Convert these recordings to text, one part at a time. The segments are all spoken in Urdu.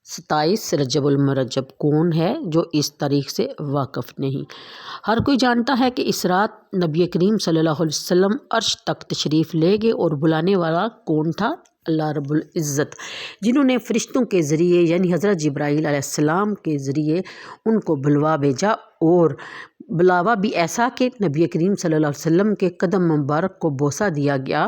27 رجب المرجب کون ہے جو اس تاریخ سے واقف نہیں؟ ہر کوئی جانتا ہے کہ اس رات نبی کریم صلی اللہ علیہ وسلم عرش تک تشریف لے گئے، اور بلانے والا کون تھا؟ اللہ رب العزت، جنہوں نے فرشتوں کے ذریعے یعنی حضرت جبرائیل علیہ السلام کے ذریعے ان کو بلوا بھیجا، اور بلاوا بھی ایسا کہ نبی کریم صلی اللہ علیہ وسلم کے قدم مبارک کو بوسہ دیا گیا۔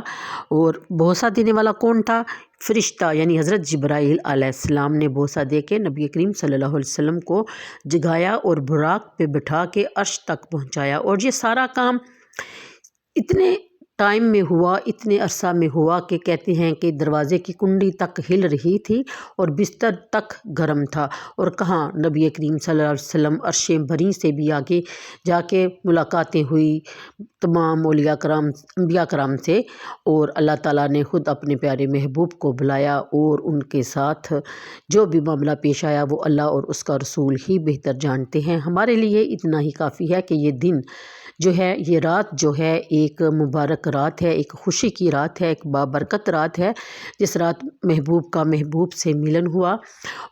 اور بوسہ دینے والا کون تھا؟ فرشتہ یعنی حضرت جبرائیل علیہ السلام نے بوسہ دے کے نبی کریم صلی اللہ علیہ وسلم کو جگایا اور براق پہ بٹھا کے عرش تک پہنچایا۔ اور یہ سارا کام اتنے ٹائم میں ہوا، اتنے عرصہ میں ہوا کہ کہتے ہیں کہ دروازے کی کنڈی تک ہل رہی تھی اور بستر تک گرم تھا۔ اور کہاں نبی کریم صلی اللہ علیہ وسلم عرش بری سے بھی آگے جا کے ملاقاتیں ہوئی تمام اولیاء کرام انبیاء کرام سے، اور اللہ تعالیٰ نے خود اپنے پیارے محبوب کو بلایا، اور ان کے ساتھ جو بھی معاملہ پیش آیا وہ اللہ اور اس کا رسول ہی بہتر جانتے ہیں۔ ہمارے لیے اتنا ہی کافی ہے کہ یہ دن جو ہے، یہ رات جو ہے، ایک مبارک رات ہے، ایک خوشی کی رات ہے، ایک بابرکت رات ہے، جس رات محبوب کا محبوب سے ملن ہوا۔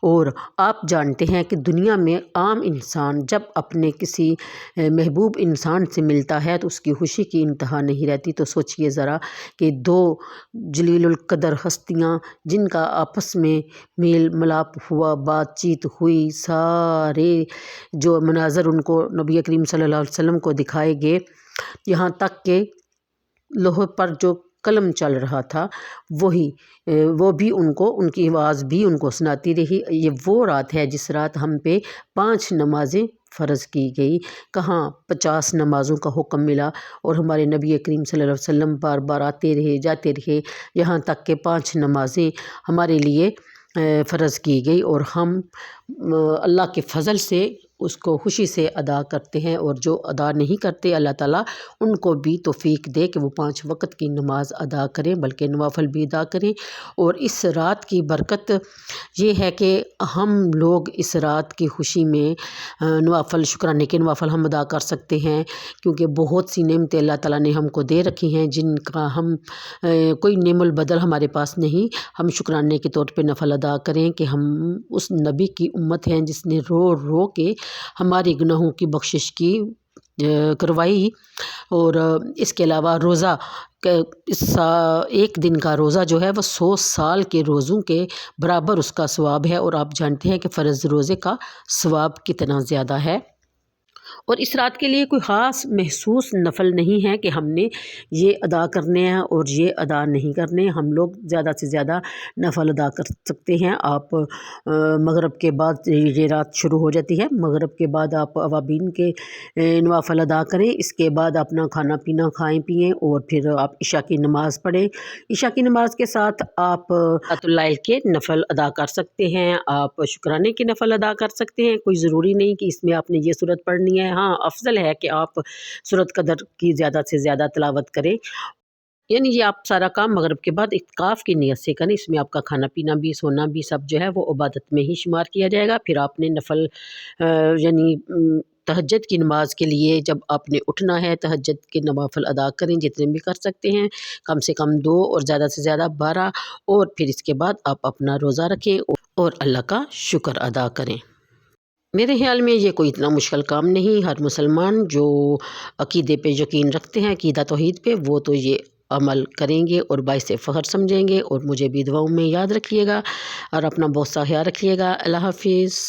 اور آپ جانتے ہیں کہ دنیا میں عام انسان جب اپنے کسی محبوب انسان سے ملتا ہے تو اس کی خوشی کی انتہا نہیں رہتی۔ تو سوچئے ذرا کہ دو جلیل القدر ہستیاں جن کا آپس میں میل ملاپ ہوا، بات چیت ہوئی، سارے جو مناظر ان کو نبی کریم صلی اللہ علیہ وسلم کو دکھائے گئے، یہاں تک کہ لوح پر جو قلم چل رہا تھا وہ بھی ان کی آواز بھی ان کو سناتی رہی۔ یہ وہ رات ہے جس رات ہم پہ 5 نمازیں فرض کی گئی، کہاں 50 نمازوں کا حکم ملا، اور ہمارے نبی کریم صلی اللہ علیہ وسلم بار بار آتے رہے جاتے رہے، یہاں تک کہ 5 نمازیں ہمارے لیے فرض کی گئی، اور ہم اللہ کے فضل سے اس کو خوشی سے ادا کرتے ہیں۔ اور جو ادا نہیں کرتے، اللہ تعالیٰ ان کو بھی توفیق دے کہ وہ 5 وقت کی نماز ادا کریں، بلکہ نوافل بھی ادا کریں۔ اور اس رات کی برکت یہ ہے کہ ہم لوگ اس رات کی خوشی میں نوافل، شکرانے کے نوافل ہم ادا کر سکتے ہیں، کیونکہ بہت سی نعمتیں اللہ تعالیٰ نے ہم کو دے رکھی ہیں جن کا ہم کوئی نعم البدل ہمارے پاس نہیں۔ ہم شکرانے کے طور پہ نفل ادا کریں کہ ہم اس نبی کی امت ہیں جس نے رو رو کے ہمارے گناہوں کی بخشش کی کروائی۔ اور اس کے علاوہ روزہ، ایک دن کا روزہ جو ہے وہ 100 سال کے روزوں کے برابر اس کا ثواب ہے، اور آپ جانتے ہیں کہ فرض روزے کا ثواب کتنا زیادہ ہے۔ اور اس رات کے لیے کوئی خاص محسوس نفل نہیں ہے کہ ہم نے یہ ادا کرنے ہیں اور یہ ادا نہیں کرنے۔ ہم لوگ زیادہ سے زیادہ نفل ادا کر سکتے ہیں۔ آپ مغرب کے بعد، یہ رات شروع ہو جاتی ہے، مغرب کے بعد آپ اوابین کے نوافل ادا کریں، اس کے بعد اپنا کھانا پینا کھائیں پئیں، اور پھر آپ عشاء کی نماز پڑھیں۔ عشاء کی نماز کے ساتھ آپ اللیل کے نفل ادا کر سکتے ہیں، آپ شکرانے کے نفل ادا کر سکتے ہیں۔ کوئی ضروری نہیں کہ اس میں آپ نے یہ سورت پڑھنی ہے۔ ہاں، افضل ہے کہ آپ سورت قدر کی زیادہ سے زیادہ تلاوت کریں، یعنی یہ آپ سارا کام مغرب کے بعد اعتکاف کی نیت سے کریں۔ اس میں آپ کا کھانا پینا بھی، سونا بھی، سب جو ہے وہ عبادت میں ہی شمار کیا جائے گا۔ پھر آپ نے نفل یعنی تہجد کی نماز کے لیے جب آپ نے اٹھنا ہے، تہجد کے نوافل ادا کریں جتنے بھی کر سکتے ہیں، کم سے کم 2 اور زیادہ سے زیادہ 12، اور پھر اس کے بعد آپ اپنا روزہ رکھیں اور اللہ کا شکر ادا کریں۔ میرے خیال میں یہ کوئی اتنا مشکل کام نہیں۔ ہر مسلمان جو عقیدے پہ یقین رکھتے ہیں، عقیدہ توحید پہ، وہ تو یہ عمل کریں گے اور باعث فخر سمجھیں گے۔ اور مجھے بھی دعاؤں میں یاد رکھیے گا، اور اپنا بہت سا خیال رکھیے گا۔ اللہ حافظ۔